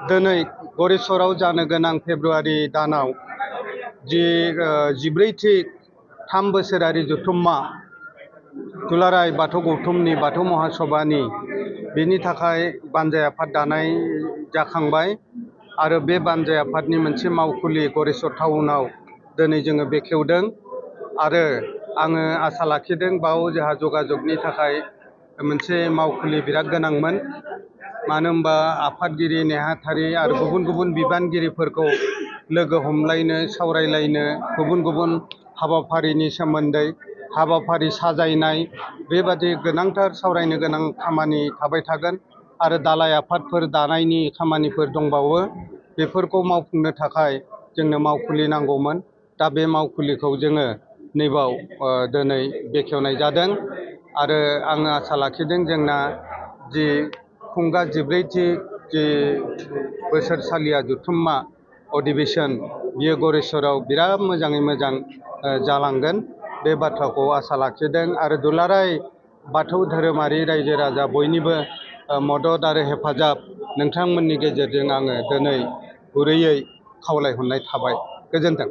दिनै गरेस्वराव जानो गोनां फेब्रुवारि दानाव जि 14थि 3 बोसोरारि जथुम्मा दुलाराय बाथौ गौथुमनि बाथौ महासभानि बेनि थाखाय बानजाय आफाद दानाय जाखांबाय आरो बे बानजाय आफादनि मोनसे मावखुलि गरेस्वर टाउनाव दिनै जोङो बेखेवदों आरो आङो आसा लाखिदों बाव जोंहा जगाजगनि थाखाय मोनसे मावखुलि बिराद गोनांमोन मानो होनबा आफादगिरि नेहाथारि आरो गुबुन गुबुन बिबानगिरिफोरखौ लोगो हमलायनो सावरायलायनो गुबुन गुबुन हाबाफारिनि सोमोन्दै हाबाफारि साजायनाय बेबादि गोनांथार सावरायनो गोनां खामानि थाबाय थागोन आरो दालाय आफादफोर दानायनि खामानिफोर दंबावो बेफोरखौ मावफुंनो थाखाय जोंनो मावखुलि नांगौमोन दा बे मावखुलिखौ जोङो नैबाव दिनै बेखेवनाय जादों आरो आङो आसा लाखिदों जोंना जि खुंगा 14थि जि बोसोरसालिया जथुम्मा अधिवेशन बियो गरेस्वराव बिराद मोजाङै मोजां जालांगोन बे बाथ्राखौ आसा लाखिदों आरो दुलाराय बाथौ धोरोमारि रायजो राजा बयनिबो मदद आरो हेफाजाब नोंथांमोननि गेजेरजों आङो दिनै गुरैयै खावलायहरनाय थाबाय। गोजोन्थों।